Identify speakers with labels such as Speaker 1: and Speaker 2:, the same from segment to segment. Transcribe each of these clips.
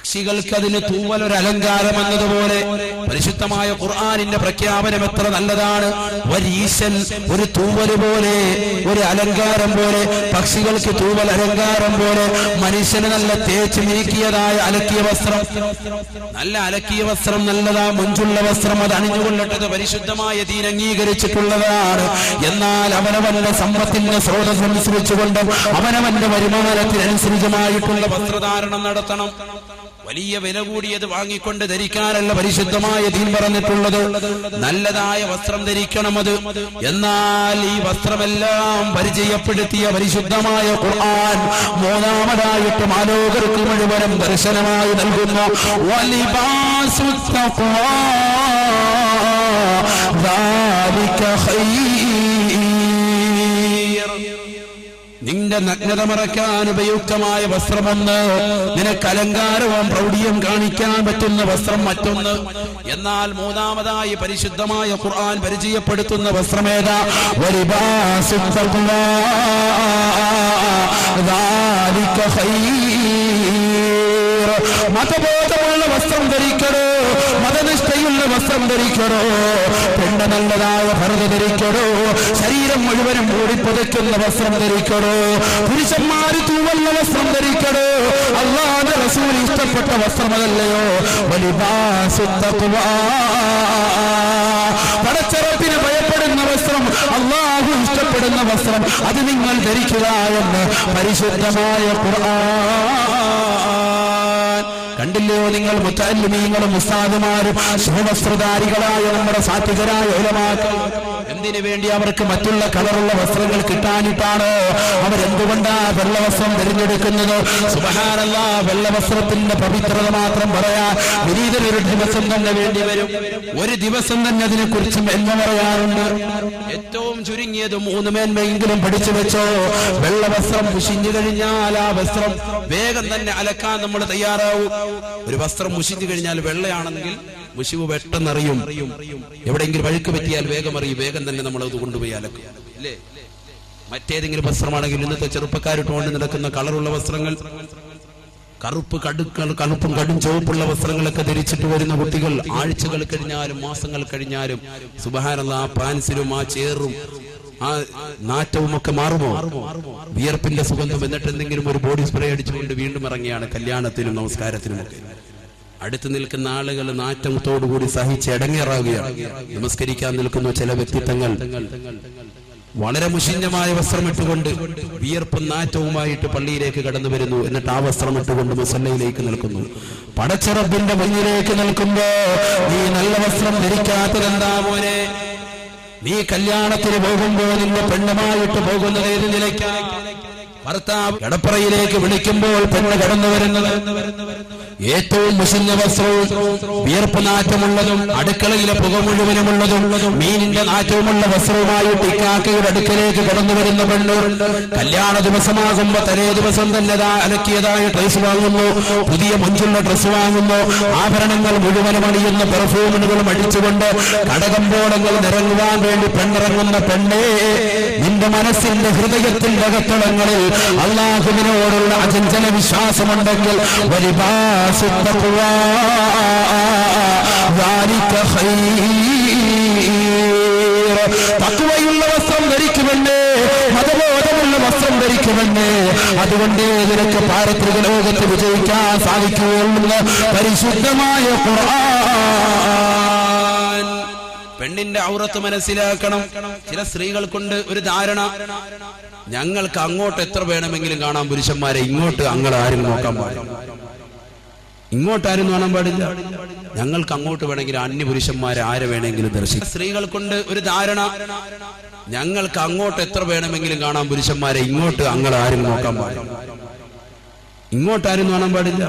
Speaker 1: പക്ഷികൾക്ക് അതിന് തൂവൽ ഒരു അലങ്കാരം എന്നതുപോലെ പരിശുദ്ധമായ ഖുർആനിന്റെ പ്രഖ്യാപനം എത്ര നല്ലതാണ്. വരീശൻ ഒരു തൂവൽ പോലെ, ഒരു അലങ്കാരം പോലെ, പക്ഷികൾക്ക് തൂവൽ അലങ്കാരം പോലെ, മനുഷ്യന് നല്ല തേച്ച് നീക്കിയതായ അലക്കിയ വസ്ത്രം, നല്ല അലക്കിയ വസ്ത്രം, നല്ലതാ മുഞ്ചുള്ള വസ്ത്രം, അത് അണിഞ്ഞുകൊള്ളട്ടത് പരിശുദ്ധമായ ദീൻ അംഗീകരിച്ചിട്ടുള്ളതാണ്. എന്നാൽ അവനവന്റെ സമ്പത്തിന്റെ സ്രോതസ് അനുസരിച്ചുകൊണ്ട് അവനവന്റെ വരുമാനത്തിനനുസരിച്ചമായിട്ടുള്ള വസ്ത്രധാരണം നടത്തണം. വലിയ വില കൂടിയത് വാങ്ങിക്കൊണ്ട് ധരിക്കാനല്ല പരിശുദ്ധമായ ദീൻ പറഞ്ഞിട്ടുള്ളത്. നല്ലതായ വസ്ത്രം ധരിക്കണം അത്. എന്നാൽ ഈ വസ്ത്രമെല്ലാം പരിചയപ്പെടുത്തിയ പരിശുദ്ധമായ ഖുർആൻ മൂന്നാമതായിട്ട് മാലോകർക്ക് മുഴുവനും ദർശനമായി നൽകുന്നു. വലിബാസുത് തഖ്വാ ദാലിക ഖൈർ. നിന്റെ നഗ്നത മറക്കാൻ ഉപയുക്തമായ വസ്ത്രമൊന്ന്, നിനക്ക് അലങ്കാരവും പ്രൗഢിയും കാണിക്കാൻ പറ്റുന്ന വസ്ത്രം മറ്റൊന്ന്. എന്നാൽ മൂന്നാമതായി പരിശുദ്ധമായ ഖുർആൻ പരിചയപ്പെടുത്തുന്ന വസ്ത്രമേതാ? വലിബാസുത് തഖ്വാ ദാലിക ഖൈർ. മതബോധമുള്ള വസ്ത്രം ധരിക്കണോ, മതനിഷ്ഠയുള്ള വസ്ത്രം ധരിക്കണോ, പെണ്ണ് നല്ലതായ ഭരത ധരിക്കണോ, ശരീരം മുഴുവനും മൂടിപ്പൊതിക്കുന്ന വസ്ത്രം ധരിക്കണോ, പുരുഷന്മാര് തൂവല്ല വസ്ത്രം ധരിക്കണോ, അല്ലാഹുവിന്റെ റസൂൽ ഇഷ്ടപ്പെട്ട വസ്ത്രം അതല്ലയോ വലിബാസുത് തഖ്വാ. പടച്ചറപ്പിനെ ഭയപ്പെടുന്ന വസ്ത്രം, അല്ലാഹു ഇഷ്ടപ്പെടുന്ന വസ്ത്രം, അത് നിങ്ങൾ ധരിക്കുക എന്ന് പരിശുദ്ധമായ ഖുർആൻ. കണ്ടില്ലയോ നിങ്ങൾ മുത്തഅല്ലിമീങ്ങളും ഉസ്താദുമാരും ശുഭവസ്ത്രധാരികളായ നമ്മുടെ സാത്വികരായ ഉലമാക്കൾ എന്തിനു വേണ്ടി? അവർക്ക് മറ്റുള്ള കളറുള്ള വസ്ത്രങ്ങൾ കിട്ടാനിട്ടാണ്. അവരെന്തുകൊണ്ടാ വെള്ള വസ്ത്രം തിരഞ്ഞെടുക്കുന്നത്? സുബ്ഹാനല്ലാഹ്, വെള്ള വസ്ത്രത്തിന്റെ പവിത്രത മാത്രം പറയാൻ വിനീതനൊരു ദിവസം തന്നെ വേണ്ടി വരും. ഒരു ദിവസം തന്നെ അതിനെ കുറിച്ചും എന്ന് പറയാറുണ്ട്. ഏറ്റവും ചുരുങ്ങിയത് 3 മേന്മയെങ്കിലും പഠിച്ചു വെച്ചോ. വെള്ള വസ്ത്രം മുഷിഞ്ഞു കഴിഞ്ഞാൽ ആ വസ്ത്രം വേഗം തന്നെ അലക്കാൻ നമ്മൾ തയ്യാറാവും. ഒരു വസ്ത്രം മുഷിഞ്ഞു കഴിഞ്ഞാൽ വെള്ളയാണെങ്കിൽ മുഷിവ് പെട്ടെന്നറിയും. എവിടെയെങ്കിലും വഴുക്ക് പറ്റിയാൽ വേഗം അറിയും, വേഗം തന്നെ നമ്മൾ അത് കൊണ്ടുപോയി അലക്കും, അല്ലേ? മറ്റേതെങ്കിലും വസ്ത്രമാണെങ്കിൽ ഇന്നത്തെ ചെറുപ്പക്കാരിട്ടുകൊണ്ട് നടക്കുന്ന കളറുള്ള വസ്ത്രങ്ങൾ, കറുപ്പും കടും ചുവപ്പുള്ള വസ്ത്രങ്ങളൊക്കെ ധരിച്ചിട്ട് വരുന്ന കുട്ടികൾ ആഴ്ചകൾ കഴിഞ്ഞാലും മാസങ്ങൾ കഴിഞ്ഞാലും സുബ്ഹാനല്ലാഹ്, ആ പാൻസിലും ആ ചേറും ആ നാറ്റവും ഒക്കെ മാറുമോ? വിയർപ്പിന്റെ സുഗന്ധം. എന്നിട്ട് എന്തെങ്കിലും ഒരു ബോഡി സ്പ്രേ അടിച്ചുകൊണ്ട് വീണ്ടും ഇറങ്ങിയാണ് കല്യാണത്തിനും നമസ്കാരത്തിനുമൊക്കെ. അടുത്ത് നിൽക്കുന്ന ആളുകൾ നാറ്റത്തോടുകൂടി സഹിച്ച് ഇടങ്ങേറാവുകയാണ്. നമസ്കരിക്കാൻ നിൽക്കുന്ന ചില വ്യക്തിത്വങ്ങൾ വളരെ മുഷിഞ്ഞമായ വസ്ത്രമിട്ടുകൊണ്ട് വിയർപ്പും നാറ്റവുമായിട്ട് പള്ളിയിലേക്ക് കടന്നു വരുന്നു. എന്നിട്ട് ആ വസ്ത്രം ഇട്ടുകൊണ്ട് മുസല്ലയിലേക്ക് നിൽക്കുന്നു. പടച്ചറബിന്റെ മുന്നിലേക്ക് നിൽക്കുമ്പോ നീ നല്ല വസ്ത്രം ധരിക്കാത്തതെന്താ മോനെ? നീ കല്യാണത്തിന് പോകുമ്പോ നിന്റെ പെണ്ണുമായിട്ട് പോകുന്നത് ഏത് നിലയ്ക്കാണ്? ഭർത്താവ് കടപ്പറയിലേക്ക് വിളിക്കുമ്പോൾ പെണ്ണ് കടന്നു വരുന്നത് ഏറ്റവും മുഷിഞ്ഞ വസ്ത്രവും വിയർപ്പ് നാറ്റമുള്ളതും അടുക്കളയിലെ പുക മുഴുവനുമുള്ളതും മീനിന്റെ നാറ്റവുമുള്ള വസ്ത്രവുമായിട്ട് ഇക്കാക്കയുടെ അടുക്കലേക്ക് കടന്നു വരുന്ന പെണ്ണുണ്ട്. കല്യാണ ദിവസമാകുമ്പോ തലേ ദിവസം തന്നെ അലക്കിയതായ ഡ്രസ് വാങ്ങുന്നു, പുതിയ മഞ്ചുള്ള ഡ്രസ് വാങ്ങുന്നു, ആഭരണങ്ങൾ മുഴുവനും അണിയുന്ന പെർഫ്യൂമുകളും അടിച്ചുകൊണ്ട് കടകമ്പോളങ്ങൾ നിറങ്ങുവാൻ വേണ്ടി പെണ്ണിറങ്ങുന്ന പെണ്ണേ, നിന്റെ മനസ്സിന്റെ ഹൃദയത്തിന്റെ അകത്തളങ്ങളിൽ അല്ലാഹുവിനോടുള്ള അചഞ്ചല വിശ്വാസമുണ്ടെങ്കിൽ വലിബാസുത് തഖ്വാ ദാലിക ഖൈർ. തഖ്വയുള്ള വസ്ത്രം ധരിക്കുമെന്നേ, മതബോധമുള്ള വസ്ത്രം ധരിക്കുമെന്നേ. അതുകൊണ്ട് നിനക്ക് പാരത്രിക ലോകത്ത് വിജയിക്കാൻ സാധിക്കുകയുള്ളൂ പരിശുദ്ധമായ ഖുർആൻ. പെണ്ണിന്റെ ഔറത്ത് മനസ്സിലാക്കണം. ചില സ്ത്രീകൾക്കുണ്ട് ഒരു ധാരണ, ഞങ്ങൾക്ക് അങ്ങോട്ട് എത്ര വേണമെങ്കിലും കാണാം പുരുഷന്മാരെ, ഇങ്ങോട്ട് അങ്ങൾ ആരും നോക്കാൻ പാടില്ല, ഇങ്ങോട്ടാരും കാണാൻ പാടില്ല, ഞങ്ങൾക്ക് അങ്ങോട്ട് വേണമെങ്കിൽ അന്യ പുരുഷന്മാരെ ആരെ വേണമെങ്കിലും ദർശിക്കാം. സ്ത്രീകൾക്കുണ്ട് ഒരു ധാരണ, ഞങ്ങൾക്ക് അങ്ങോട്ട് എത്ര വേണമെങ്കിലും കാണാം പുരുഷന്മാരെ, ഇങ്ങോട്ട് അങ്ങൾ ആരും നോക്കാൻ പാടില്ല, ഇങ്ങോട്ടാരും കാണാൻ പാടില്ല,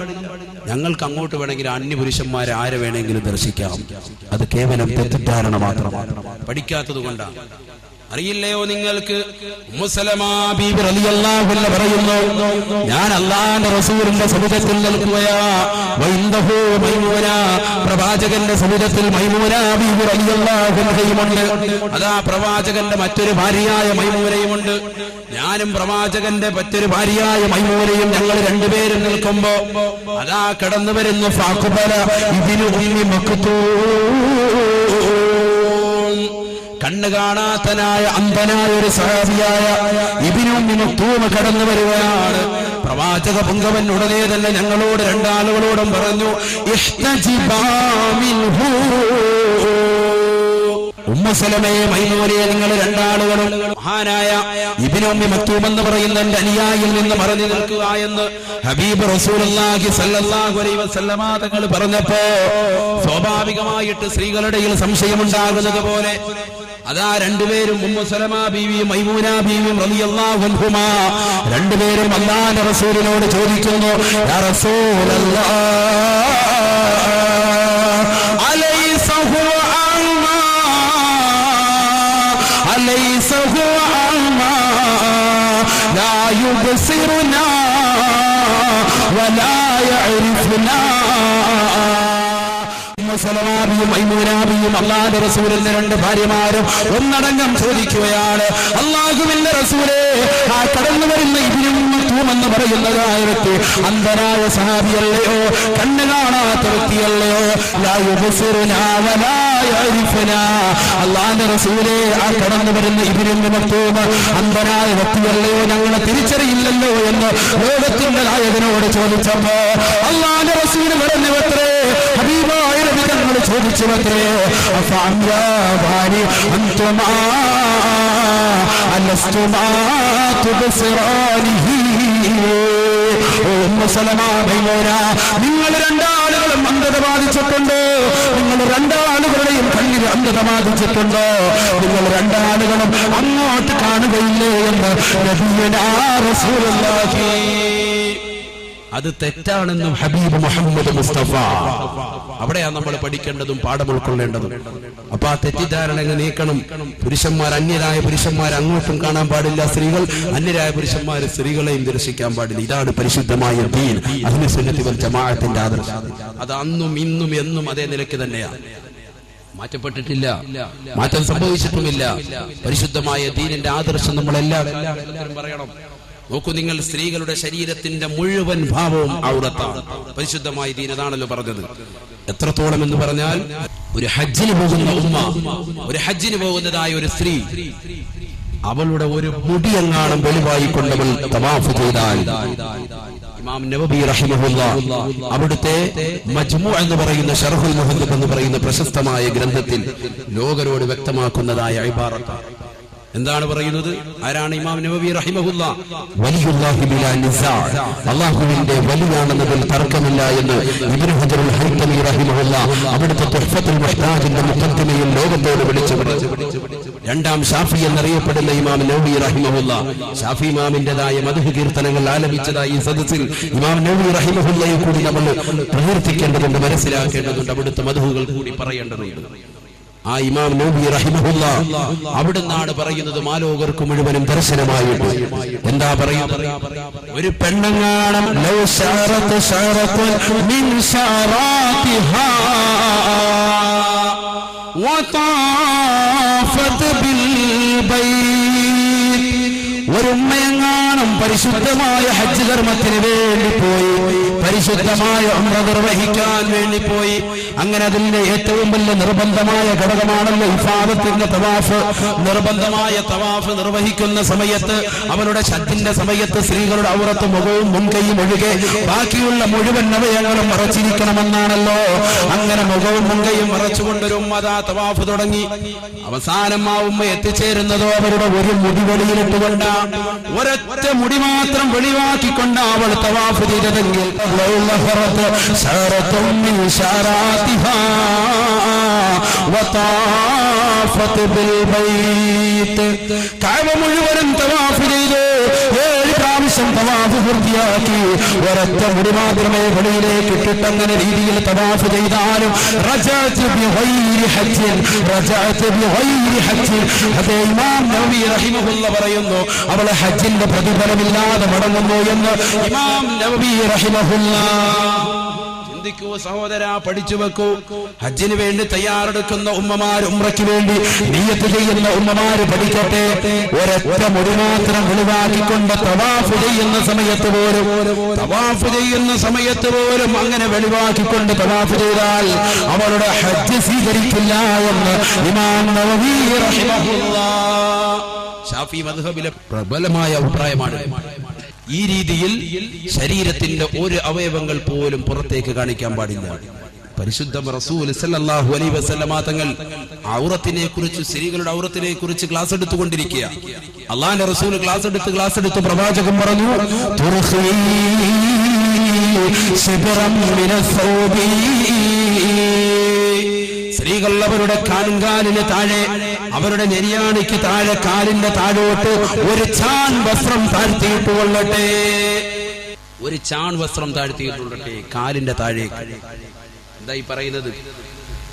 Speaker 1: ഞങ്ങൾക്ക് അങ്ങോട്ട് വേണമെങ്കിൽ അന്യ പുരുഷന്മാരെ ആരെ വേണമെങ്കിലും ദർശിക്കാം. അത് കേവലം തെറ്റിദ്ധാരണ മാത്രമാണ്, പഠിക്കാത്തത് കൊണ്ടാണ്. അറിയില്ലയോ നിങ്ങൾക്ക്? ഉമ്മു സലമ ബീബി റളിയല്ലാഹു അൻഹ പറയുന്നു, ഞാൻ അല്ലാഹുവിന്റെ റസൂലിന്റെ സവിധത്തിൽ നിൽക്കുകയാ. വഇൻദഹു മൈമൂന, പ്രവാചകന്റെ സവിധത്തിൽ മൈമൂന ബീബി റളിയല്ലാഹു അൻഹയുമുണ്ട്. അതാ പ്രവാചകന്റെ മറ്റൊരു ഭാര്യയായ മൈമൂനയുമുണ്ട്. ഞാനും പ്രവാചകന്റെ മറ്റൊരു ഭാര്യയായ മൈമൂനയും ഞങ്ങൾ രണ്ടുപേരും നിൽക്കുമ്പോ അതാ കടന്നു വരുന്നു ഫാഖുബല ഇബ്നു ഉമ്മി മക്തൂം, കണ്ണ് കാണാത്തനായ അന്ധനായ ഒരു സഹാബിയായ ഇബ്നു ഉമ്മി മക്തൂം കടന്നു വരികയാണ്. പ്രവാചക പുങ്കവൻ ഉടനെ തന്നെ ഞങ്ങളോട് രണ്ടാളുകളോടും പറഞ്ഞു, ഇഹ്തജിബാ മിൻഹു, ഉമ്മു സലമയെ മൈമൂനയെ നിങ്ങൾ രണ്ടാളുകളും മഹാനായ ഇബ്നു ഉമ്മി മക്തൂം എന്ന് പറയുന്ന എന്റെ അനുയായിയിൽ നിന്ന് മറഞ്ഞു നിൽക്കുക എന്ന് ഹബീബ് റസൂലുള്ളാഹി സ്വല്ലല്ലാഹു അലൈഹി വസല്ലമ തങ്ങൾ പറഞ്ഞപ്പോ സ്വാഭാവികമായിട്ട് സ്ത്രീകളുടെ സംശയമുണ്ടാകുന്നത് പോലെ അതാ രണ്ടുപേരും ഉമ്മു സലമ ബീവിയും മൈമൂന ബീവിയും റളിയല്ലാഹു അൻഹുമാ രണ്ടുപേരും അല്ലാഹുവിന്റെ റസൂലിനോട് ചോദിക്കുന്നു, യാ റസൂലല്ലാഹ് അലൈസ ഹുവ അഅ്മാ അലൈസ ഹുവ അഅ്മാ ലാ യുബ്സിറുനാ വലാ യഅരിഫുനാ. അല്ലാഹുവിന്റെ റസൂലിന്റെ രണ്ട് ഭാര്യമാരും ഒന്നടങ്കം ചോദിക്കുകയാണ്, അല്ലാഹുവിന്റെ റസൂലേ, ആ കടന്നു വരുന്ന ഇബ്നു ഉമ്മി മക്തൂം എന്ന് പറയുന്നതായ വ്യക്തി അന്ധനായ സഹാബിയല്ലയോ, കണ്ണ് കാണാത്ത വ്യക്തിയല്ലയോ? ലാ യുബ്സിറുനാ വലാ യഅരിഫുനാ. അല്ലാഹുവിന്റെ റസൂലേ, ആ കടന്നു വരുന്ന ഇബ്നു ഉമ്മി മക്തൂം അന്ധനായ വ്യക്തിയല്ലയോ, ഞങ്ങളെ തിരിച്ചറിയില്ലല്ലോ എന്ന് ലോകത്തിന്റെ നായകനോട് ചോദിച്ചപ്പോ അല്ലാഹുവിന്റെ റസൂൽ പറഞ്ഞുവത്രേ, ഹബീബായ നബി തങ്ങൾ ചോദിച്ചുവത്രേ, അഫഅംയാബാനി അൻതുമാ അലസ്തുമാ തുബ്സിറാനിഹി. ഉമ്മു സലമ മൈമൂന, നിങ്ങൾ രണ്ടാളുകളും അന്ധത ബാധിച്ചിട്ടുണ്ടോ? നിങ്ങൾ രണ്ടാളുകളുടെയും കണ്ണിൽ അന്ധത ബാധിച്ചിട്ടുണ്ടോ? നിങ്ങൾ രണ്ടാളുകളും അങ്ങോട്ട് കാണുകയില്ലേ എന്ന് നബിയുനാ റസൂലുള്ളാഹി. അത് തെറ്റാണെന്നും ഹബീബ് മുഹമ്മദ് മുസ്തഫ. അവിടെയാണ് നമ്മൾ പഠിക്കേണ്ടതും പാഠം ഉൾക്കൊള്ളേണ്ടതും. അപ്പൊ ആ തെറ്റിദ്ധാരണകൾ നീക്കണം. പുരുഷന്മാർ അന്യരായ പുരുഷന്മാർ അങ്ങോട്ടും കാണാൻ പാടില്ല, സ്ത്രീകൾ അന്യരായ പുരുഷന്മാർ സ്ത്രീകളെയും ദർശിക്കാൻ പാടില്ല. ഇതാണ് പരിശുദ്ധമായ ദീൻ, അഹ്ലു സുന്നത്തി വൽ ജമാഅത്തിന്റെ ആദർശം. അത് അന്നും ഇന്നും എന്നും അതേ നിലയ്ക്ക് തന്നെയാണ്, മാറ്റപ്പെട്ടിട്ടില്ല, മാറ്റം സംഭവിച്ചിട്ടുമില്ല. പരിശുദ്ധമായ ദീനിന്റെ ആദർശം നമ്മളെല്ലാവരും പറയണം. നോക്കൂ, നിങ്ങൾ സ്ത്രീകളുടെ ശരീരത്തിന്റെ മുഴുവൻ ഭാവവും ഔറത്താണ്. പരിശുദ്ധമായ ദീൻ അതാണല്ലോ പറഞ്ഞത്. എത്രത്തോളം എന്ന് പറഞ്ഞാൽ, ഒരു ഹജ്ജിന് പോകുന്ന ഉമ്മ, ഒരു ഹജ്ജിന് പോകുന്നതായ ഒരു സ്ത്രീ, അവളുടെ ഒരു മുടിയെങ്ങാണം വെളിവായിക്കൊണ്ടവൾ തവാഫ് ചെയ്താൽ ഇമാം നവവി റഹിമഹുല്ലാഹ് അവിടുത്തെ മജ്മൂ എന്ന് പറയുന്ന ശർഹുൽ മുഹദ്ദിബ് എന്ന് പറയുന്ന പ്രശസ്തമായ ഗ്രന്ഥത്തിൽ ലോകരോട് വ്യക്തമാക്കുന്നതായ ഇബാറത്ത് എന്താണ് പറയുന്നത്? ആരാണ് ഇമാം നവവി റഹിമഹുല്ലാഹ്? വലിയുല്ലാഹി ബിലാ നിസാ, അല്ലാഹുവിന്റെ വലിയാണെന്നതിൽ തർക്കമില്ല എന്ന് ഇബ്നു ഹജറുൽ ഹൈതമി റഹിമഹുല്ലാഹ് അവിടുത്തെ തുഹ്ഫത്തുൽ മുഹ്താജിന്റെ മുഖദ്ദിമയിൽ ലോകത്തോട് വിളിച്ചു. രണ്ടാം ഷാഫി എന്നറിയപ്പെടുന്ന ഇമാം നവവി റഹിമഹുല്ലാഹ് ഷാഫി ഇമാമിന്റേതായ മദ്ഹ് കീർത്തനങ്ങൾ ആലപിച്ചതായി ഈ സദസ്സിൽ ഇമാം നവവി റഹിമഹുല്ലാഹയെ കൂടി നമ്മൾ പ്രകീർത്തിക്കേണ്ടതുണ്ട്, മനസ്സിലാക്കേണ്ടതുണ്ട്, അവിടുത്തെ മദ്ഹുകൾ കൂടി പറയേണ്ടതുണ്ട്. ആ ഇമാം നവവി റഹിമഹുല്ലാഹ് അവിടുന്നാണ് പറയുന്നത് മാലോകർക്ക് മുഴുവനും ദർശനമായിട്ട്. എന്താ പറയുന്നത്? ഒരു പെണ്ണങ്ങാണം ലൗ ശഅറത ശഅറത്തുൻ മിൻ ശഅറാതിഹാ വതാഫത് ബിൽ ബൈത്ത്, ഒരു ഉമ്മയെങ്ങാണം പരിശുദ്ധമായ ഹജ്ജ് കർമ്മത്തിന് വേണ്ടി പോയി, പരിശുദ്ധമായ ഉംറ നിർവഹിക്കാൻ വേണ്ടി പോയി. അങ്ങനെ അതിന്റെ ഏറ്റവും വലിയ നിർബന്ധമായ ഘടകമാണല്ലോ ഇഫാദത്തിന്റെ തവാഫ്. നിർബന്ധമായ തവാഫ് നിർവഹിക്കുന്ന സമയത്ത് അവരുടെ ഹജ്ജിന്റെ സമയത്ത് സ്ത്രീകളുടെ ഔറത്ത് മുഖവും മുൻകൈയും ഒഴികെ ബാക്കിയുള്ള മുഴുവൻ അവയവങ്ങളും മറച്ചിരിക്കണമെന്നാണല്ലോ. അങ്ങനെ മുഖവും മുൻകൈയും മറച്ചുകൊണ്ടൊരു ഉമ്മ തവാഫ് തുടങ്ങി. അവസാനം ആ ഉമ്മ എത്തിച്ചേരുന്നതോ അവരുടെ ഒരു മുടി വെളിയിലിട്ടുകൊണ്ടാണ്, ഒരൊറ്റ മുടി മാത്രം വെളിവാക്കിക്കൊണ്ട് അവൾ തവാഫ് ചെയ്തതെങ്കിൽ കഅബ മുഴുവനും തവാഫ് ചെയ്തു. 7 പ്രാവശ്യം തവാഫ് പൂർത്തിയാക്കി ഒരൊറ്റ മുടി മാത്രമേ വെളിയിലേക്ക് ഇട്ടിട്ടങ്ങനെ രീതിയിൽ തവാഫ് ചെയ്താലും റജഅതു ബിഗൈരി ഹജ്ജിൻ അതേ ഇമാം നവവി റഹിമഹുല്ലാ പറയുന്നു അവൾ ഹജ്ജിന്റെ പ്രതിഫലമില്ലാതെ മടങ്ങുന്നു എന്ന് ഇമാം നവവി റഹിമഹുല്ലാ. ചിന്തിക്കൂ സഹോദര, പഠിച്ചു വെക്കൂ. ഹജ്ജിന് വേണ്ടി തയ്യാറെടുക്കുന്ന ഉമ്മമാർ, ഉംറയ്ക്ക് വേണ്ടി നിയ്യത്ത് ചെയ്യുന്ന ഉമ്മമാര് പഠിക്കട്ടെ. ഒരൊറ്റ മുടി മാത്രം വെളിവാക്കിക്കൊണ്ട് തവാഫ് ചെയ്യുന്ന സമയത്ത് പോലും അങ്ങനെ വെളിവാക്കിക്കൊണ്ട് തവാഫ് ചെയ്താൽ അവളുടെ ഹജ്ജ് സ്വീകരിക്കില്ല എന്ന് ഇമാം നവവി റഹിമഹുല്ലാ. ശാഫി മദ്ഹബിലെ പ്രബലമായ അഭിപ്രായമാണ്. ഈ രീതിയിൽ ശരീരത്തിന്റെ ഒരു അവയവങ്ങൾ പോലും പുറത്തേക്ക് കാണിക്കാൻ പാടില്ല. പരിശുദ്ധ റസൂൽ സല്ലല്ലാഹു അലൈഹി വസല്ലമ തങ്ങൾ ഔറത്തിനെ കുറിച്ച്, സ്ത്രീകളുടെ ഔറത്തിനെ കുറിച്ച് ക്ലാസ് എടുത്തുകൊണ്ടിരിക്കുക. അള്ളാഹുവിന്റെ റസൂൽ ക്ലാസ് എടുത്ത് പ്രവാചകൻ പറഞ്ഞു, സ്ത്രീകൾ അവരുടെ കാലിന് താഴെ, അവരുടെ നെരിയാണിക്ക് താഴെ, കാലിന്റെ താഴോട്ട് ഒരു ചാൺ വസ്ത്രം താഴ്ത്തിയിട്ടുകൊള്ളട്ടെ. ഒരു ചാൺ വസ്ത്രം താഴ്ത്തിയിട്ടുള്ളട്ടെ കാലിന്റെ താഴേക്ക്. എന്തായി പറയുന്നത്?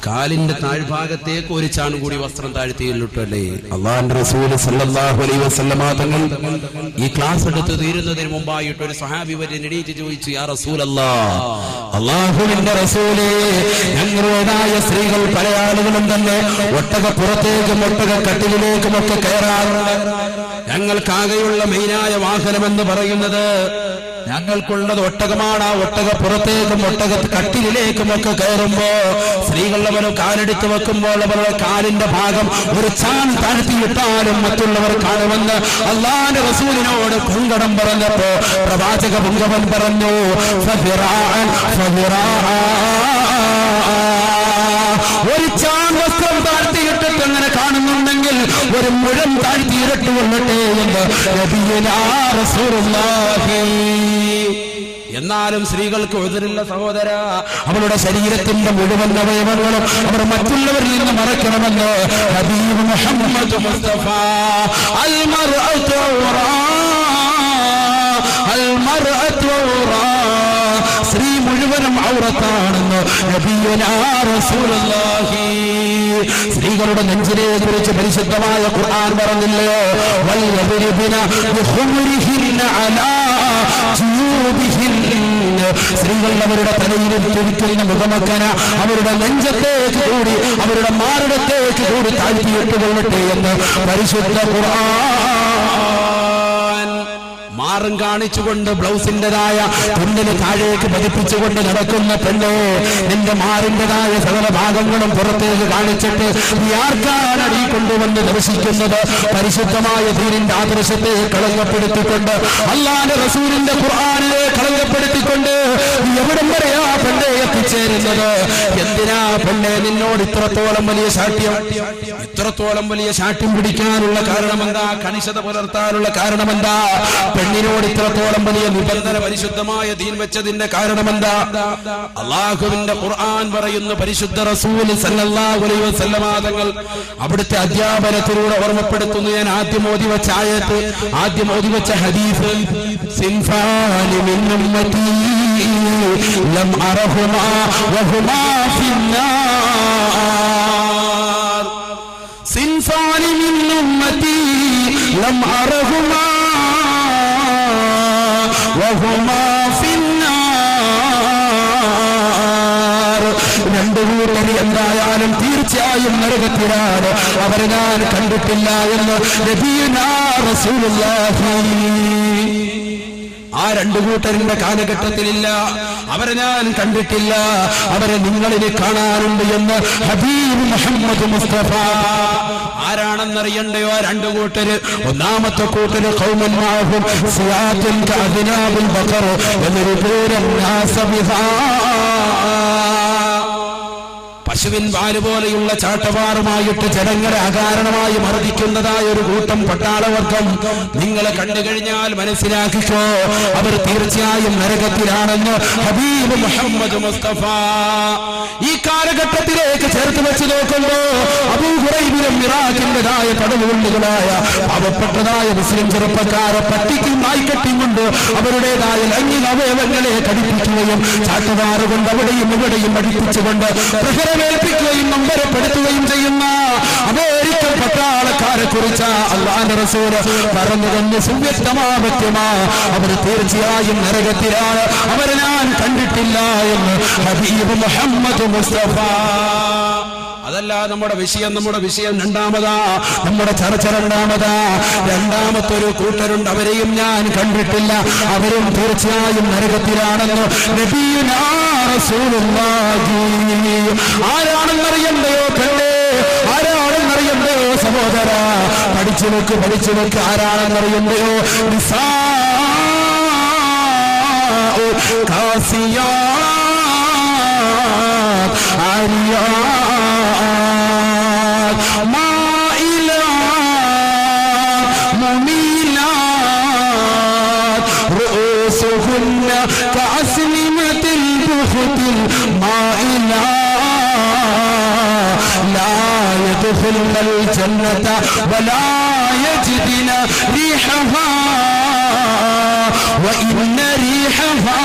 Speaker 1: കാലിന്റെ താഴ്ഭാഗത്തേക്ക് ഒരു ചാൺ കൂടി വസ്ത്രം താഴ്ത്തിയിട്ടല്ലേ. അല്ലാഹുവിന്റെ റസൂൽ സല്ലല്ലാഹു അലൈഹി വസല്ലമ തങ്ങൾ ഈ ക്ലാസ് എടുത്ത് തീരുന്നതിന് മുമ്പായിട്ട് ഒരു സ്വഹാബി വരെ എണീറ്റ് ചോദിച്ചു, യാ റസൂലല്ലാഹ്, അല്ലാഹുവിന്റെ റസൂലേ, ഞങ്ങളുടേതായ സ്ത്രീകൾ പല ആളുകളും തന്നെ ഒട്ടകപ്പുറത്തേക്കും ഒട്ടകക്കട്ടിലേക്കും ഒക്കെ കയറാറുണ്ട്. ഞങ്ങൾക്കാകെയുള്ള മെയിനായ വാഹനമെന്ന് പറയുന്നത് ഞങ്ങൾക്കുള്ളത് ഒട്ടകമാണ്. ആ ഒട്ടകപ്പുറത്തേക്കും ഒട്ടകക്കട്ടിലേക്കും ഒക്കെ കയറുമ്പോ സ്ത്രീകൾ അവർ കാലെടുത്ത് വെക്കുമ്പോൾ അവരുടെ കാലിന്റെ ഭാഗം ഒരു ചാൺ താഴ്ത്തിയിട്ടാലും മറ്റുള്ളവർ കാണുമെന്ന് അല്ലാഹുവിന്റെ റസൂലിനോട് കുങ്കടം പറഞ്ഞപ്പോ പ്രവാചക പുങ്കവൻ പറഞ്ഞു, ഒരു ചാൺ വസ്ത്രം താഴ്ത്തിയിട്ടിട്ട് അങ്ങനെ കാണുന്നുണ്ടെങ്കിൽ ഒരു മുഴം താഴ്ത്തിയിരട്ടുകൊള്ളട്ടെ എന്ന് നബിയുനാ റസൂലുള്ളാഹി. എന്നാലും സ്ത്രീകൾക്ക് ഉദരില്ല സഹോദര. അവളുടെ ശരീരത്തിന്റെ മുഴുവൻ അവയവങ്ങളും അവർ മറ്റുള്ളവരിൽ നിന്ന് മറക്കണമെന്ന് ഹബീബ് മുഹമ്മദ് മുസ്തഫ. അൽ മർഅതു ഔറാ, സ്ത്രീ മുഴുവനും ഔറത്താണെന്ന് നബിയുനാ റസൂലുള്ളാഹി. സ്ത്രീകളുടെ നെഞ്ചിനെ കുറിച്ച് പരിശുദ്ധമായ ഖുർആൻ പറഞ്ഞില്ലയോ, വൽയദ്രിബന ബിഖുമരിഹിന്ന അലാ ജൂബിഹിന്ന. സ്ത്രീകൾ അവരുടെ തലയിൽ തുടിക്കുന്ന മുഖമക്കന അവരുടെ നെഞ്ചത്തേക്ക് കൂടി അവരുടെ മാറിടത്തേക്ക് കൂടി താഴ്ത്തിയിട്ടുകൊള്ളട്ടെ എന്ന് പരിശുദ്ധ ഖുർആൻ. മാറും കാണിച്ചുകൊണ്ട് ബ്ലൗസിന്റേതായ തുന്നിന് താഴേക്ക് പതിപ്പിച്ചുകൊണ്ട് നടക്കുന്ന പെണ്ണെ, നിന്റെ മാറിന്റേതായ സകല ഭാഗങ്ങളും പുറത്തേക്ക് കാണിച്ചിട്ട് നീ ആർക്കാണ് അടി കൊണ്ടുവന്ന് ദർശിക്കുന്നത്? പരിശുദ്ധമായ ദീനിന്റെ ആദർശത്തെ കളങ്കപ്പെടുത്തിക്കൊണ്ട്, അല്ലാഹുവിന്റെ റസൂലിന്റെ ഖുർആനിനെ കളങ്കപ്പെടുത്തിക്കൊണ്ട് നീ എവിടം വരെയാ പെണ്ണെ എത്തിച്ചേരുന്നത്? എന്തിനാ പെണ്ണെ നിന്നോട് ഇത്രത്തോളം വലിയ ശാഠ്യം, ഇത്രത്തോളം വലിയ ശാഠ്യം പിടിക്കാനുള്ള കാരണമെന്താ? കണിശത പുലർത്താനുള്ള കാരണമെന്താ? പെണ്ണിനോട് ഇത്രത്തോളം വലിയ നിബന്ധന പരിശുദ്ധമായ ദീൻ വെച്ചതിന്റെ കാരണമെന്താ? അല്ലാഹുവിന്റെ ഖുർആൻ പറയുന്നു, പരിശുദ്ധ റസൂൽ സല്ലല്ലാഹു അലൈഹി വസല്ലമ തങ്ങൾ അവിടുത്തെ അധ്യാപനത്തിലൂടെ ഓർമ്മപ്പെടുത്തുന്നു. ഞാൻ ആദ്യം ഓതി വെച്ച ആയത്ത്, ആദ്യം ഓതി വെച്ച ഹദീസ്, സിൻഫാനി മിൻ ഉമ്മതി ലം അറഹുമാ വഹുമാ ഫിന്നാർ. സിൻഫാനി മിൻ ഉമ്മതി ലം അറഹുമാ വഹുമാ ഫിന്നാർ. രണ്ടു കൂട്ടർ എന്തായാലും തീർച്ചയായും നരകത്തിലാണ്, അവരെ ഞാൻ കണ്ടിട്ടില്ല എന്ന് നബിയുനാ റസൂലുള്ളാഹി. ആ രണ്ടു കൂട്ടരിന്റെ കാലഘട്ടത്തിലില്ല, അവരെ ഞാൻ കണ്ടിട്ടില്ല, അവരെ നിങ്ങളിന് കാണാറുണ്ട് എന്ന് ഹബീബ് മുഹമ്മദ് മുസ്തഫ. ആരാണെന്നറിയണ്ടയോ ആ രണ്ടു കൂട്ടര്? ഒന്നാമത്തെ കൂട്ടര് ഖൗമൻ മഅഹും സിയാത്തുൻ കഅദ്നാബിൽ ബഖർ എന്നൊരു പേരും നാസബിഹാ. പശുവിൻ പാല് പോലെയുള്ള ചാട്ടവാറുമായിട്ട് ജനങ്ങളെ അകാരണമായി മർദ്ദിക്കുന്നതായ ഒരു കൂട്ടം പട്ടാളവർഗം നിങ്ങളെ കണ്ടു കഴിഞ്ഞാൽ മനസ്സിലാക്കിക്കോ, അവർ തീർച്ചയായും നരകത്തിലാണെന്ന് ഹബീബ് മുഹമ്മദ് മുസ്തഫ. ഈ കാലഘട്ടത്തിലേക്ക് ചേർത്ത് വെച്ച് നോക്കുമ്പോ അബൂ ഹുറൈബിലും ഇറാഖിന്റേതായ കടലുകൊള്ളുകളായ പാവപ്പെട്ടതായ മുസ്ലിം ചെറുപ്പക്കാരെ പട്ടിക്കും നായ്ക്കട്ടിയും കൊണ്ട് അവരുടേതായ ലൈംഗിക അവയവങ്ങളെ കടിപ്പിക്കുകയും ചാട്ടുവാറ് കൊണ്ട് അവിടെയും ഇവിടെയും അടിപ്പിച്ചുകൊണ്ട് പ്രഹരമേൽപ്പിക്കുകയും നമ്പരപ്പെടുത്തുകയും ചെയ്യുന്ന അമേരിക്കൻ പട്ടാളക്കാരെ കുറിച്ച് അല്ലാഹുവിന്റെ റസൂൽ പറഞ്ഞു തന്നെ സുവ്യക്തമാ അവർ തീർച്ചയായും നരകത്തിലാണ്, അവരെ ഞാൻ കണ്ടിട്ടില്ല എന്ന് ഹബീബ് മുഹമ്മദ് മുസ്തഫ. അതല്ല നമ്മുടെ വിഷയം രണ്ടാമതാ, നമ്മുടെ ചർച്ച രണ്ടാമതാ. രണ്ടാമത്തൊരു കൂട്ടരുണ്ട്, അവരെയും ഞാൻ കണ്ടിട്ടില്ല, അവരും തീർച്ചയായും നരകത്തിലാണെന്ന് നബിയുനാ റസൂലുള്ളാഹി. ആരാണെന്നറിയണ്ടയോ കണ്ടേ, ആരാണെന്നറിയണ്ടയോ സഹോദര, പഠിച്ചു വെക്ക് ആരാണെന്നറിയണ്ടയോ? കാസിയാത് ആരിയാത് മായിലാത് മുമീലാത് റൂസുഹുന്ന കഅസ്നിമത്തിൽ ബുഖ്തിൽ മായിലാത് ലാ യദ്ഖുലുൽ ജന്നത വലാ യജിദുന റീഹഹാ وإن ريحها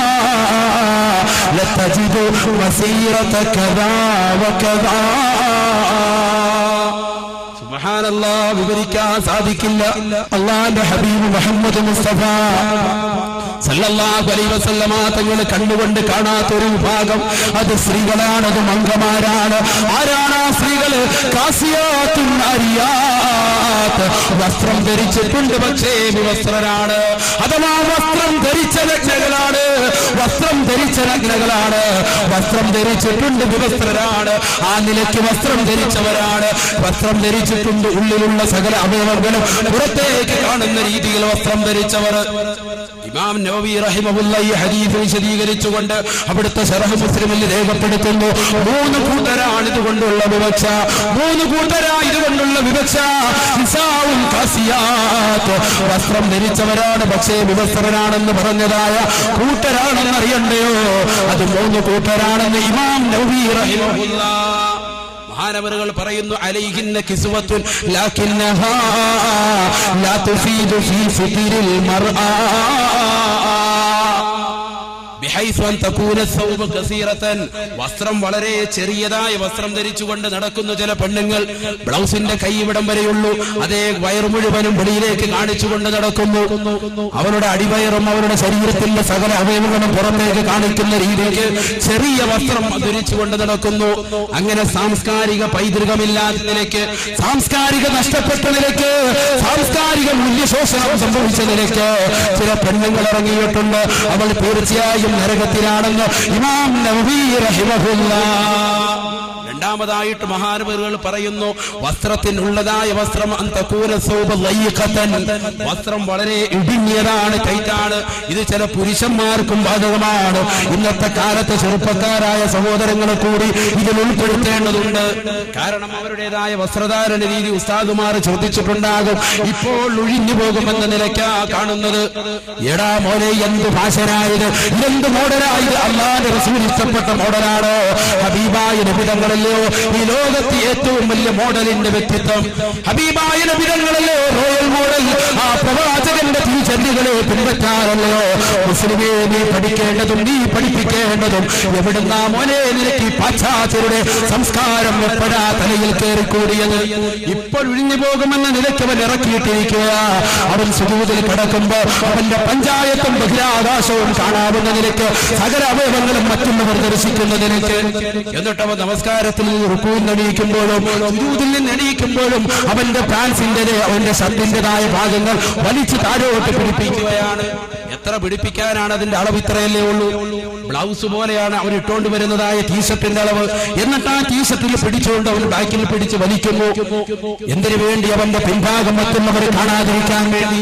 Speaker 1: لتجد مسيرة كذا وكذا. സുബ്ഹാനല്ലാഹ്, വിവരിക്കാൻ സാധിക്കില്ല. അല്ലാഹുവിന്റെ ഹബീബ് മുഹമ്മദ് മുസ്തഫ സല്ലല്ലാഹു അലൈഹി വസല്ലമ തങ്ങൾ കണ്ടുകൊണ്ട് കാണാത്തൊരു വിഭാഗം, അത് സ്ത്രീകളാണ്, അത് മംഗമാരാണ്. ആരാണ് ആ സ്ത്രീകള്? കാസിയാത്തുൻ ആരിയാത്ത്, വസ്ത്രം ധരിച്ചിട്ടുണ്ട് പക്ഷേ വിവസ്ത്രരാണ്, അഥവാ വസ്ത്രം ധരിച്ച നഗ്നകളാണ്, വസ്ത്രം ധരിച്ചിട്ടുണ്ട് വിവസ്ത്രരാണ്. ആ നിലയ്ക്ക് വസ്ത്രം ധരിച്ചവരാണ്. വസ്ത്രം ധരിച്ചിട്ടുണ്ട്, ഉള്ളിലുള്ള സകല അവയവങ്ങളും പുറത്തേക്ക് കാണുന്ന രീതിയിൽ വസ്ത്രം ധരിച്ചവർ. ഇമാം നവവി റഹിമഹുല്ലാഹി ഹദീസ് വിശദീകരിച്ചുകൊണ്ട് അവിടുത്തെ ശറഹ് മുസ്ലിമിൽ രേഖപ്പെടുത്തുന്നു, മൂന്ന് കൂട്ടരാണ് ഇതുകൊണ്ടുള്ള വിവക്ഷ, നിസാഉൻ കാസിയാത്ത്, വസ്ത്രം ധരിച്ചവരാണ് പക്ഷേ വിവസ്ത്രരാണെന്ന് പറഞ്ഞതായ കൂട്ടരാണെന്ന് അറിയണ്ടയോ? അത് മൂന്ന് കൂട്ടരാണെന്ന് ഇമാം നവവി റഹിമഹുല്ലാഹ് മഹാനവറുകൾ പറയുന്നു. അലൈഹിന്ന കിസ്വത്തുൻ ലാകിന്നഹാ ലാ തുഫീദു ഫീ ഫിത്രിൽ മർആ വസ്ത്രം വളരെ ചെറിയതായ വസ്ത്രം ധരിച്ചുകൊണ്ട് നടക്കുന്ന ചില പെണ്ണുങ്ങൾ, ബ്ലൗസിന്റെ കൈവിടം വരെയുള്ളൂ, അതേ വയറ് മുഴുവനും വെളിയിലേക്ക് കാണിച്ചുകൊണ്ട് നടക്കുന്നു. അവരുടെ അടിവയറും അവരുടെ ശരീരത്തിന്റെ സകല അവയവങ്ങളും പുറത്തേക്ക് കാണിക്കുന്ന രീതിക്ക് ചെറിയ വസ്ത്രം ധരിച്ചുകൊണ്ട് നടക്കുന്നു. അങ്ങനെ സാംസ്കാരിക പൈതൃകമില്ലാത്ത നിലയ്ക്ക്, സാംസ്കാരിക നഷ്ടപ്പെട്ട നിലയ്ക്ക്, സാംസ്കാരിക മൂല്യശോഷണം സംഭവിച്ച നിലയ്ക്ക് ചില പെണ്ണുങ്ങൾ ഇറങ്ങിയിട്ടുണ്ട്. അവൾ തീർച്ചയായും നരകത്തിലാണെന്ന് ഇമാം നവവി റഹിമഹുല്ലാഹ്. രണ്ടാമതായിട്ട് മഹാനവറുകൾ പറയുന്നു, വസ്ത്രത്തിനുള്ളതായ വസ്ത്രം വസ്ത്രം വളരെ ഇടുങ്ങിയതാണ്, ടൈറ്റാണ്. ഇത് ചില പുരുഷന്മാർക്കും ബാധകമാണ്. ഇന്നത്തെ കാലത്തെ ചെറുപ്പക്കാരായ സഹോദരങ്ങളെ കൂടി ഇതിൽ ഉൾപ്പെടുത്തേണ്ടതുണ്ട്. കാരണം അവരുടേതായ വസ്ത്രധാരണ രീതി ഉസ്താദുമാർ ചോദിച്ചിട്ടുണ്ടാകും. ഇപ്പോൾ ഒഴിഞ്ഞു പോകുമെന്ന നിലയ്ക്കാ കാണുന്നത്. എടാ മോനെ, എന്ത് ഫാഷനായത്, എന്ത് മോഡലായത്! അല്ലാഹുവിന്റെ റസൂൽ ഇഷ്ടപ്പെട്ട മോഡലാണോ? ഹബീബായ നബി തങ്ങളല്ലേ ഈ ലോകത്ത് ഏറ്റവും വലിയ മോഡലിന്റെ വ്യക്തിത്വം? ഹബീബായ നബി തങ്ങളല്ലേ റോയൽ മോഡൽ? ആ പ്രവാചകന്റെ തിരിച്ചറിവുകളെ പിൻപറ്റാറല്ലയോ മുസ്ലിമേ നീ പഠിക്കേണ്ടതും നീ പഠിപ്പിക്കേണ്ടതും? എവിടുന്നാ മോനെ നിനക്ക് പാശ്ചാത്യരുടെ സംസ്കാരം എപ്പോഴാ തലയിൽ കയറിക്കൂടിയത്? ഇപ്പോൾ ഒഴിഞ്ഞു പോകുമെന്ന നിലയ്ക്ക് അവൻ ഇറക്കിയിട്ടിരിക്കുക. അവൻ സുജൂദിൽ കിടക്കുമ്പോ അവന്റെ പഞ്ചായത്തും ബഹിരാകാശവും കാണാവുന്ന നിലയ്ക്ക് സകല അവയവങ്ങളും മറ്റുള്ളവർ ദർശിക്കുന്ന നിലയ്ക്ക്. എന്നിട്ട് അവൻ നമസ്കാരത്തിൽ റുക്കൂയിൽ എണീക്കുമ്പോഴും സുജൂദിൽ നിന്ന് എണീക്കുമ്പോഴും അവന്റെ പാൻസിന്റെ അവന്റെ ഷർട്ടിന്റേതായ ഭാഗങ്ങൾ വലിച്ചു താഴോട്ട് പിടിപ്പിക്കുകയാണ്. എത്ര പിടിപ്പിക്കാനാണ്? അതിന്റെ അളവ് ഇത്രയല്ലേ ഉള്ളൂ. ബ്ലൗസ് പോലെയാണ് അവൻ ഇട്ടുകൊണ്ട് വരുന്നതായ ടീഷർട്ടിന്റെ അളവ്. എന്നിട്ട് ആ ടീഷർട്ടിൽ പിടിച്ചുകൊണ്ട് അവൻ ബാക്കിൽ പിടിച്ച് വലിക്കുന്നു. എന്തിനു വേണ്ടി? അവന്റെ പിൻഭാഗം മറ്റുള്ളവർ കാണാതിരിക്കാൻ വേണ്ടി.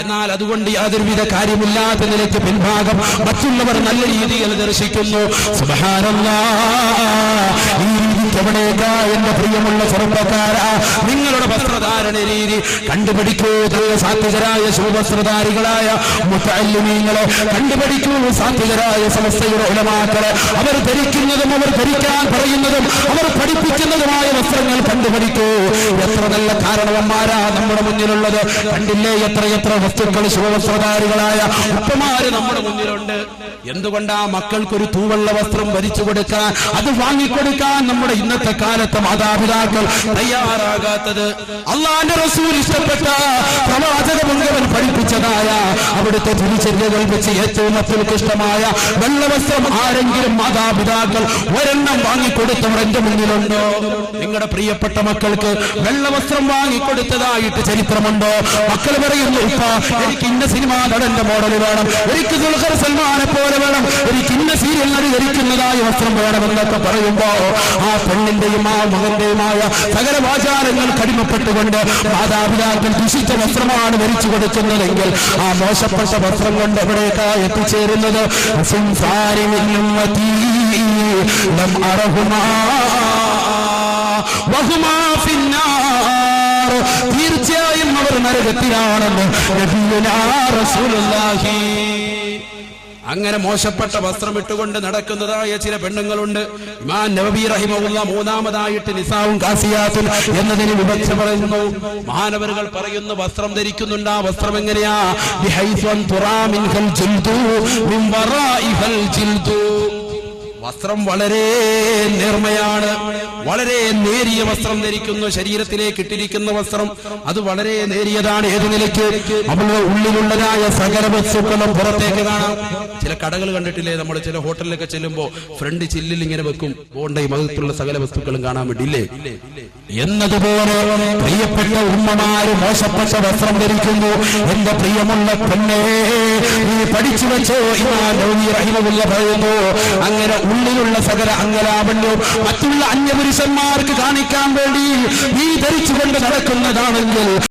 Speaker 1: എന്നാൽ അതുകൊണ്ട് യാതൊരുവിധ കാര്യമില്ലാത്ത നിലയ്ക്ക് പിൻഭാഗം മറ്റുള്ളവർ നല്ല രീതിയിൽ ദർശിക്കുന്നു. സുബ്ഹാനല്ലാഹ്, ഈ രീതി എവിടേക്കാ എന്റെ പ്രിയമുള്ള ചെറുപ്പക്കാരാ? നിങ്ങളുടെ വസ്ത്രധാരണ രീതി കണ്ടുപിടിക്കൂ. സാത്വികരായ ശുഭവസ്ത്രധാരികളായ മുതഅല്ലിമീങ്ങളെ കണ്ടുപിടിക്കൂ. സാത്വികരായ സമസ്തയുടെ ഉലമാക്കളെ അവർ ധരിക്കുന്നതും അവർ ധരിക്കാൻ പറയുന്നതും അവർ പഠിപ്പിക്കുന്നതുമായ വസ്ത്രങ്ങൾ കണ്ടുപിടിക്കൂ. എത്ര നല്ല കാരണവന്മാരാ നമ്മുടെ മുന്നിലുള്ളത്. കണ്ടില്ലേ എത്രയെത്ര വസ്തുക്കൾ ശുഭവസ്ത്രധാരികളായ ഉപ്പമാര് നമ്മുടെ മുന്നിലുണ്ട്. എന്തുകൊണ്ടാ മക്കൾക്കൊരു തൂവെള്ള വസ്ത്രം ഭരിച്ചു കൊടുക്കാൻ, അത് വാങ്ങിക്കൊടുക്കാൻ നമ്മുടെ ഇന്നത്തെ കാലത്ത് മാതാപിതാക്കൾ തയ്യാറാകാത്തത്? അള്ളാന്റെ റസൂൽ ഇഷ്ടപ്പെട്ട പ്രവാചക മുഴുവൻ പഠിപ്പിച്ചതായ അവിടുത്തെ തിരിച്ചറിയകൾ വെച്ച് ഏറ്റവും മക്കൾക്ക് ഇഷ്ടമായ വെള്ളവസ്ത്രം ആരെങ്കിലും മാതാപിതാക്കൾ ഒരെണ്ണം വാങ്ങിക്കൊടുത്തവർ എന്റെ മുന്നിലുണ്ടോ? നിങ്ങളുടെ പ്രിയപ്പെട്ട മക്കൾക്ക് വെള്ളവസ്ത്രം വാങ്ങിക്കൊടുത്തതായിട്ട് ചരിത്രമുണ്ടോ? മക്കൾ പറയുന്നു, ഉപ്പ എനിക്ക് ഇന്ന സിനിമാ നടന്റെ മോഡൽ വേണം, എനിക്ക് ദുൽഖർ സൽമാനെ പോലെ വേണം, എനിക്ക് ഇന്ന സീരിയൽ നടി ധരിക്കുന്നതായ വസ്ത്രം വേണമെന്നൊക്കെ പറയുമ്പോ ആ പെണ്ണിന്റെയും ആ മകന്റെയുമായ സകല വാചാരങ്ങൾ കടിമപ്പെട്ടുകൊണ്ട് മാതാപിതാക്കൾ ദുഷിച്ച വസ്ത്രമാണ് ധരിച്ചു കൊടുക്കുന്നതെങ്കിൽ ആ മോശപ്പെട്ട വസ്ത്രം കൊണ്ട് എവിടേക്കാ എത്തിച്ചേരുന്നത്? തീർച്ചയായും അവർ നരകത്തിലാണെന്ന് നബിയുനാ റസൂലുള്ളാഹി. അങ്ങനെ മോശപ്പെട്ട വസ്ത്രം ഇട്ടുകൊണ്ട് നടക്കുന്നതായ ചില പെണ്ണുങ്ങളുണ്ട്. ഇമാം നവവി റഹിമഹുല്ലാ മൂന്നാമതായിട്ട് നിസാവും കാസിയാത്തുൻ എന്നതിന് വിവക്ഷ പറയുന്നു. മഹാനവറുകൾ പറയുന്നു, വസ്ത്രം ധരിക്കുന്നുണ്ട്. ആ വസ്ത്രം എങ്ങനെയാ? ബിഹൈസൻ തുറാമിൻഹൽ ജിൽദു മിൻ വറാഇഹൽ ജിൽദു. വസ്ത്രം വളരെ നേർമയാണ്, വളരെ നേരിയ വസ്ത്രം ധരിക്കുന്നു. ശരീരത്തിലേക്ക് ഇട്ടിരിക്കുന്ന വസ്ത്രം അത് വളരെ നേരിയതാണ്. ഏത് നിലയ്ക്ക്? നമ്മുടെ ഉള്ളിലുള്ളതായ സകല വസ്തുക്കളും പുറത്തേക്ക് കാണാം. ചില കടകൾ കണ്ടിട്ടില്ലേ, നമ്മൾ ചില ഹോട്ടലിലൊക്കെ ചെല്ലുമ്പോൾ ഫ്രണ്ട് ചില്ലിൽ ഇങ്ങനെ വെക്കും, ബോണ്ടയും മകത്തുള്ള സകല വസ്തുക്കളും കാണാൻ വേണ്ടിയില്ലേ? എന്നതുപോലെ പ്രിയപ്പെട്ട ഉമ്മമാര് മോശപ്പെട്ട വസ്ത്രം ധരിക്കുന്നു. എന്റെ പ്രിയമുള്ള പെണ്ണേ, നീ പഠിച്ചു വെച്ചോ. ഇമാം നവവി റഹിമഹുല്ലാ പറയുന്നു, അങ്ങനെ ഉള്ളിലുള്ള സകല അംഗലാവണ്യവും മറ്റുള്ള അന്യപുരുഷന്മാർക്ക് കാണിക്കാൻ വേണ്ടി നീ ധരിച്ചുകൊണ്ട് നടക്കുന്നതാണെങ്കിൽ